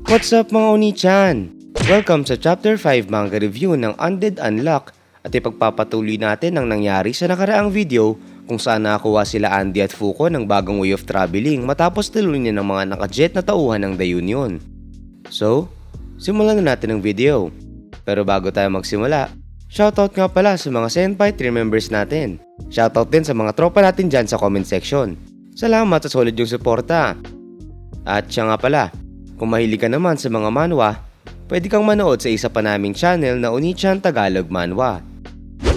What's up mga Oni-chan? Welcome sa Chapter 5 manga review ng Undead Unluck at ipagpapatuloy natin ang nangyari sa nakaraang video kung saan nakakuha sila Andy at Fuko ng bagong way of traveling matapos tulunin ng mga nakajet na tauhan ng The Union. So, simulan na natin ang video. Pero bago tayo magsimula, shoutout nga pala sa mga Senpai 3 members natin. Shoutout din sa mga tropa natin dyan sa comment section. Salamat sa solid yung suporta. At siya nga pala, kung mahilig ka naman sa mga manhwa, pwede kang manood sa isa pa naming channel na Oni-chan Tagalog Manhwa.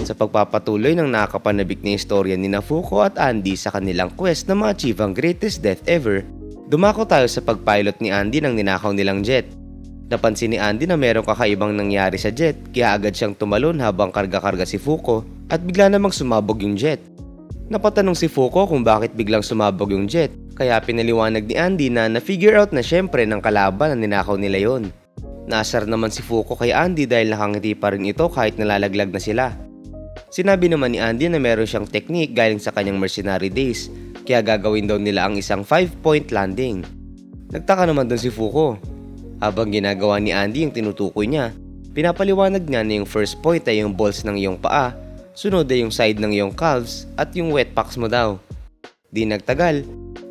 Sa pagpapatuloy ng nakakapanabik na istorya ni Fuko at Andy sa kanilang quest na ma-achieve ang greatest death ever, dumako tayo sa pagpilot ni Andy ng ninakaw nilang jet. Napansin ni Andy na merong kakaibang nangyari sa jet kaya agad siyang tumalon habang karga-karga si Fuko at bigla namang sumabog yung jet. Napatanong si Fuko kung bakit biglang sumabog yung jet kaya pinaliwanag ni Andy na na-figure out na syempre ng kalaban na ninakaw nila yon. Naasar naman si Fuko kay Andy dahil nakangiti pa rin ito kahit nalalaglag na sila. Sinabi naman ni Andy na meron siyang technique galing sa kanyang mercenary days kaya gagawin daw nila ang isang 5-point landing. Nagtaka naman doon si Fuko. Habang ginagawa ni Andy yung tinutukoy niya, pinapaliwanag niya na yung first point ay yung balls ng iyong paa, sunod ay yung side ng iyong calves at yung wet packs mo daw. Di nagtagal,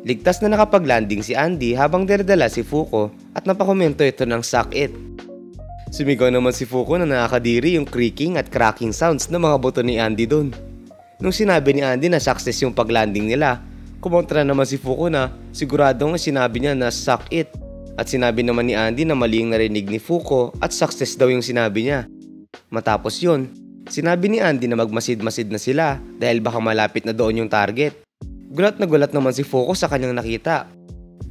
ligtas na nakapag-landing si Andy habang dinadala si Fuko at napakomento ito ng suck it. Sumigaw naman si Fuko na nakakadiri yung creaking at cracking sounds ng mga buto ni Andy doon. Nung sinabi ni Andy na success yung pag-landing nila, kumontra naman si Fuko na siguradong sinabi niya na suck it. At sinabi naman ni Andy na mali yung narinig ni Fuko at success daw yung sinabi niya. Matapos yun, sinabi ni Andy na magmasid-masid na sila dahil baka malapit na doon yung target. Gulat na gulat naman si Fuko sa kanyang nakita.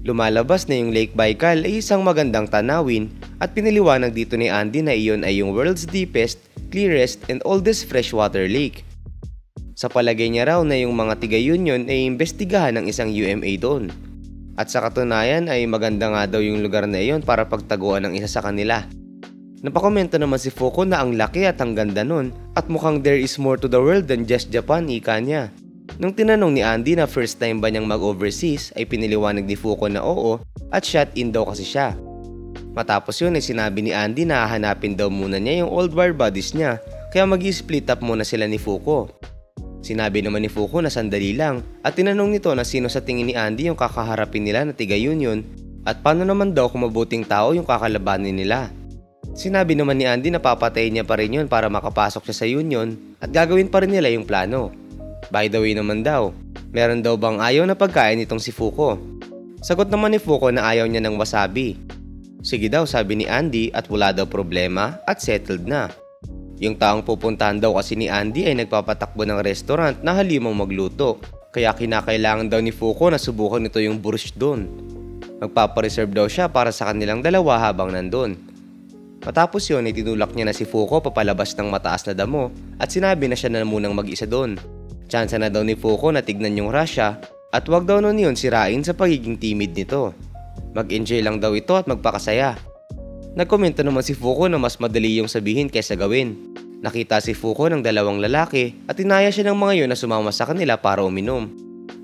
Lumalabas na yung Lake Baikal ay isang magandang tanawin at piniliwanag dito ni Andy na iyon ay yung world's deepest, clearest and oldest freshwater lake. Sa palagay niya raw na yung mga tiga-union ay imbestigahan ng isang UMA doon. At sa katunayan ay maganda nga daw yung lugar na iyon para pagtaguan ng isa sa kanila. Napakomento naman si Fuko na ang laki at ang ganda nun at mukhang there is more to the world than just Japan, ika niya. Nung tinanong ni Andy na first time ba niyang mag-overseas ay piniliwanag ni Fuko na oo at shut in daw kasi siya. Matapos yun ay sinabi ni Andy na hahanapin daw muna niya yung old war buddies niya kaya mag-split up muna sila ni Fuko. Sinabi naman ni Fuko na sandali lang at tinanong nito na sino sa tingin ni Andy yung kakaharapin nila na tiga-union at paano naman daw kung mabuting tao yung kakalabanin nila. Sinabi naman ni Andy na papatayin niya pa rin yun para makapasok siya sa union at gagawin pa rin nila yung plano. By the way naman daw, meron daw bang ayaw na pagkain itong si Fuko? Sagot naman ni Fuko na ayaw niya ng wasabi. Sige daw sabi ni Andy at wala daw problema at settled na. Yung taong pupuntahan daw kasi ni Andy ay nagpapatakbo ng restaurant na halimang magluto. Kaya kinakailangan daw ni Fuko na subukan nito yung borscht doon. Magpapareserve daw siya para sa kanilang dalawa habang nandun. Matapos yun ay tinulak niya na si Fuko papalabas ng mataas na damo at sinabi na siya na munang mag-isa doon. Tsansa na daw ni Fuko na tignan yung Russia at wag daw nun yun sirain sa pagiging timid nito. Mag-enjoy lang daw ito at magpakasaya. Nagkomento naman si Fuko na mas madali yung sabihin kaysa gawin. Nakita si Fuko ng dalawang lalaki at inaya siya ng mga yun na sumama sa kanila para uminom.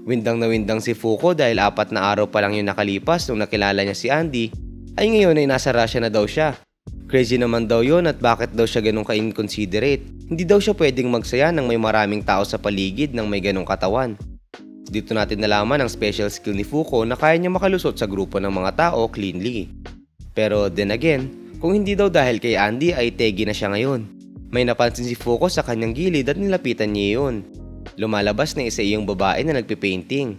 Windang na windang si Fuko dahil 4 na araw pa lang yung nakalipas nung nakilala niya si Andy ay ngayon ay nasa Russia na daw siya. Crazy naman daw yun at bakit daw siya ganun ka-inconsiderate. Hindi daw siya pwedeng magsaya nang may maraming tao sa paligid nang may ganung katawan. Dito natin nalaman ang special skill ni Fuko na kaya niya makalusot sa grupo ng mga tao cleanly. Pero then again, kung hindi daw dahil kay Andy ay tegi na siya ngayon. May napansin si Fuko sa kanyang gilid at nilapitan niya yun. Lumalabas na isa iyong babae na nagpipainting.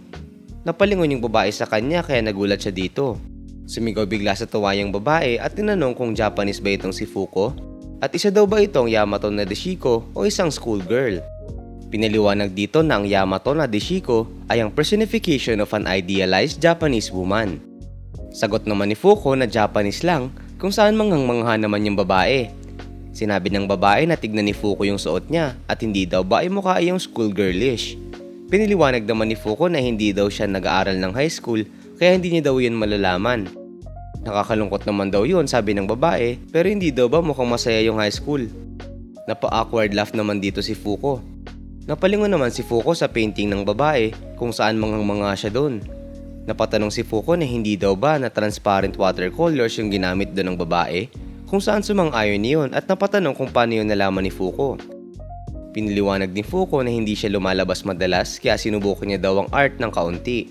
Napalingon yung babae sa kanya kaya nagulat siya dito. Sumigaw bigla sa tuwa yung babae at tinanong kung Japanese ba itong si Fuko at isa daw ba itong Yamato na Deshiko o isang schoolgirl. Pinaliwanag dito na ang Yamato na Deshiko ay ang personification of an idealized Japanese woman. Sagot naman ni Fuko na Japanese lang kung saan manghang-mangha naman yung babae. Sinabi ng babae na tignan ni Fuko yung suot niya at hindi daw ba ay mukha yung schoolgirlish. Piniliwanag naman ni Fuko na hindi daw siya nag-aaral ng high school kaya hindi niya daw yun malalaman. Nakakalungkot naman daw yun sabi ng babae pero hindi daw ba mukhang masaya yung high school. Napa-awkward laugh naman dito si Fuko. Napalingon naman si Fuko sa painting ng babae kung saan manghang-mangha siya doon. Napatanong si Fuko na hindi daw ba na transparent watercolors yung ginamit doon ng babae, kung saan sumang-ayon niyon at napatanong kung paano yun nalaman ni Fuko. Piniliwanag ni Fuko na hindi siya lumalabas madalas kaya sinubukan niya daw ang art ng kaunti.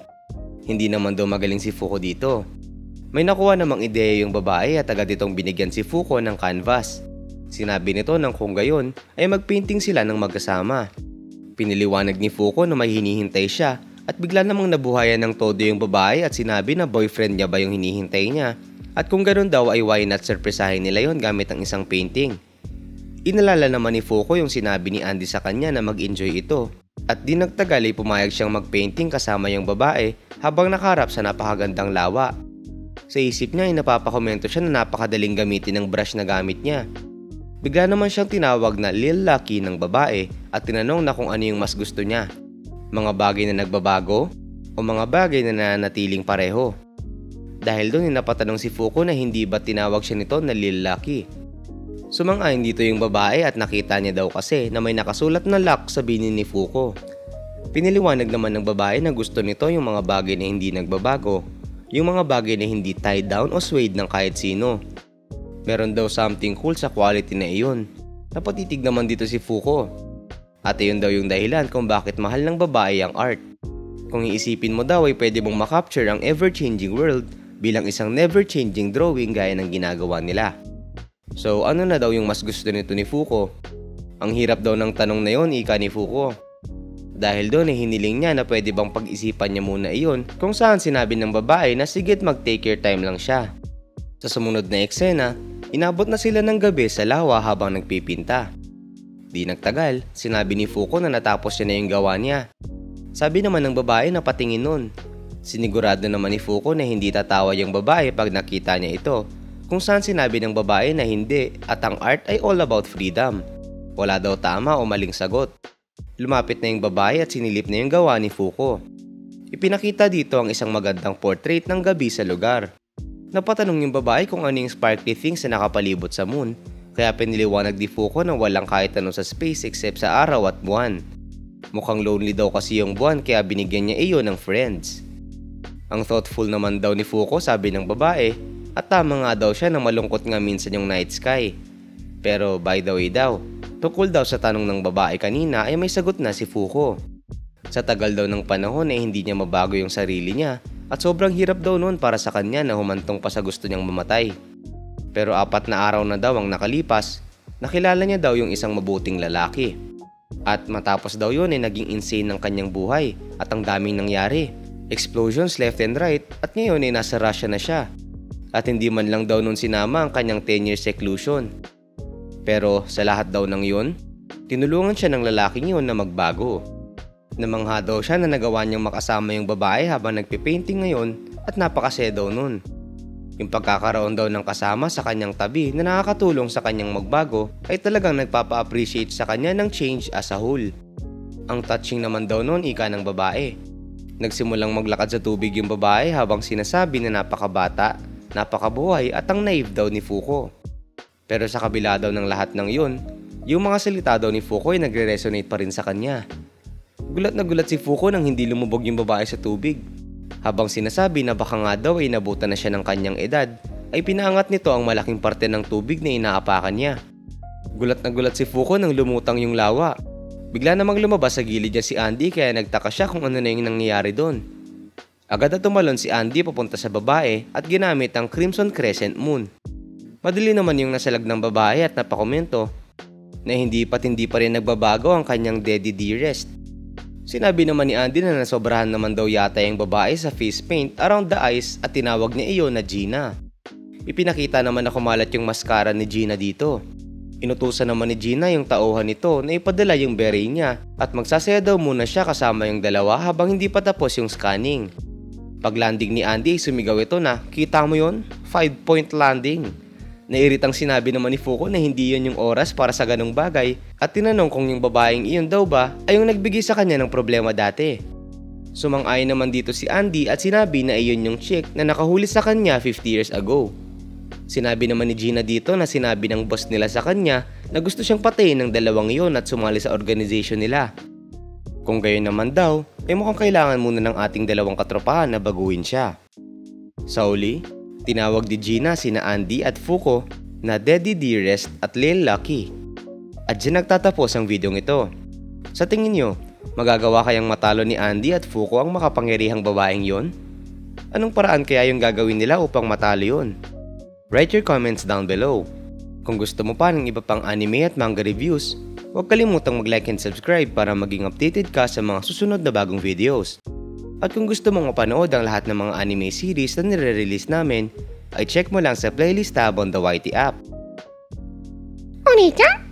Hindi naman daw magaling si Fuko dito. May nakuha namang ideya yung babae at agad itong binigyan si Fuko ng canvas. Sinabi nito nang kung gayon ay magpainting sila ng magkasama. Piniliwanag ni Fuko na may hinihintay siya at bigla namang nabuhayan ng todo yung babae at sinabi na boyfriend niya ba yung hinihintay niya at kung ganoon daw ay why not surpresahin nila yon gamit ang isang painting. Inalala naman ni Fuko yung sinabi ni Andy sa kanya na mag-enjoy ito at di nagtagal ay pumayag siyang mag-painting kasama yung babae habang nakaharap sa napakagandang lawa. Sa isip niya ay napapakomento siya na napakadaling gamitin ng brush na gamit niya. Bigla naman siyang tinawag na Lil Lucky ng babae at tinanong na kung ano yung mas gusto niya. Mga bagay na nagbabago o mga bagay na nananatiling pareho. Dahil doon napatanong si Fuko na hindi ba tinawag siya nito na Lil Lucky. Sumang-ayon dito yung babae at nakita niya daw kasi na may nakasulat na lock sa binin ni Fuko. Piniliwanag naman ng babae na gusto nito yung mga bagay na hindi nagbabago, yung mga bagay na hindi tied down o swayed ng kahit sino. Meron daw something cool sa quality na iyon. Napatitig naman dito si Fuko. At iyon daw yung dahilan kung bakit mahal ng babae ang art. Kung iisipin mo daw ay pwede mong makapture ang ever-changing world bilang isang never-changing drawing gaya ng ginagawa nila. So ano na daw yung mas gusto nito ni Fuko? Ang hirap daw ng tanong na yon, ika ni Fuko. Dahil doon ay hiniling niya na pwede bang pag-isipan niya muna iyon kung saan sinabi ng babae na sige't mag-take your time lang siya. Sa sumunod na eksena, inabot na sila ng gabi sa lawa habang nagpipinta. Di nagtagal, sinabi ni Fuko na natapos niya na yung gawa niya. Sabi naman ng babae na patingin nun. Sinigurado naman ni Fuko na hindi tatawa yung babae pag nakita niya ito, kung saan sinabi ng babae na hindi at ang art ay all about freedom. Wala daw tama o maling sagot. Lumapit na yung babae at sinilip na yung gawa ni Fuko. Ipinakita dito ang isang magandang portrait ng gabi sa lugar. Napatanong yung babae kung ano yung sparkly things na nakapalibot sa moon, kaya piniliwanag ni Fuko na walang kahit ano sa space except sa araw at buwan. Mukhang lonely daw kasi yung buwan kaya binigyan niya iyon ng friends. Ang thoughtful naman daw ni Fuko, sabi ng babae, at tama nga daw siya na malungkot nga minsan yung night sky. Pero by the way daw, tungkol daw sa tanong ng babae kanina ay may sagot na si Fuko. Sa tagal daw ng panahon ay hindi niya mabago yung sarili niya at sobrang hirap daw noon para sa kanya na humantong pa sa gusto niyang mamatay. Pero 4 na araw na daw ang nakalipas, nakilala niya daw yung isang mabuting lalaki. At matapos daw yun ay naging insane ng kanyang buhay at ang daming nangyari. Explosions left and right at ngayon ay nasa Russia na siya. At hindi man lang daw nun sinama ang kanyang 10-year seclusion. Pero sa lahat daw ng yun, tinulungan siya ng lalaking yun na magbago. Namangha daw siya na nagawa niyang makasama yung babae habang nagpipainting ngayon at napakasaya daw nun. Yung pagkakaroon daw ng kasama sa kanyang tabi na nakakatulong sa kanyang magbago ay talagang nagpapa-appreciate sa kanya ng change as a whole. Ang touching naman daw nun, ika ng babae. Nagsimulang maglakad sa tubig yung babae habang sinasabi na napakabata, napakabuhay at ang naive daw ni Fuko. Pero sa kabila daw ng lahat ng yun, yung mga salita daw ni Fuko ay nagre-resonate pa rin sa kanya. Gulat na gulat si Fuko nang hindi lumubog yung babae sa tubig. Habang sinasabi na baka nga daw ay nabutan na siya ng kanyang edad, ay pinaangat nito ang malaking parte ng tubig na inaapakan niya. Gulat na gulat si Fuko nang lumutang yung lawa. Bigla namang lumabas sa gilid niya si Andy kaya nagtaka siya kung ano na yung nangyayari doon. Agad na tumalon si Andy papunta sa babae at ginamit ang Crimson Crescent Moon. Madali naman yung nasalag ng babae at napakomento na hindi pa rin nagbabago ang kanyang Daddy Dearest. Sinabi naman ni Andy na nasobrahan naman daw yata yung babae sa face paint around the eyes at tinawag niya iyon na Gina. Ipinakita naman na kumalat yung mascara ni Gina dito. Inutusan naman ni Gina yung tauhan nito na ipadala yung beret niya at magsasaya daw muna siya kasama yung dalawa habang hindi pa tapos yung scanning. Pag landing ni Andy, sumigaw ito na, "Kita mo yon? 5-point landing." Nairitang sinabi naman ni Fuko na hindi yun yung oras para sa ganong bagay at tinanong kung yung babaeng iyon daw ba ay yung nagbigay sa kanya ng problema dati. Sumang-ayon naman dito si Andy at sinabi na iyon yung chick na nakahuli sa kanya 50 years ago. Sinabi naman ni Gina dito na sinabi ng boss nila sa kanya na gusto siyang patayin ng dalawang iyon at sumali sa organization nila. Kung gayon naman daw, ay mukhang kailangan muna ng ating dalawang katropahan na baguhin siya. Sa uli, tinawag ni Gina sina Andy at Fuko na Daddy Dearest at Lil Lucky. At dyan nagtatapos ang videong ito. Sa tingin nyo, magagawa kayang matalo ni Andy at Fuko ang makapangyarihang babaeng yon? Anong paraan kaya yung gagawin nila upang matalo yun? Write your comments down below. Kung gusto mo pa ng iba pang anime at manga reviews, huwag kalimutang mag-like and subscribe para maging updated ka sa mga susunod na bagong videos. At kung gusto mong mapanood ang lahat ng mga anime series na nire-release namin, ay check mo lang sa playlist tab on the YT app. Oni-chan?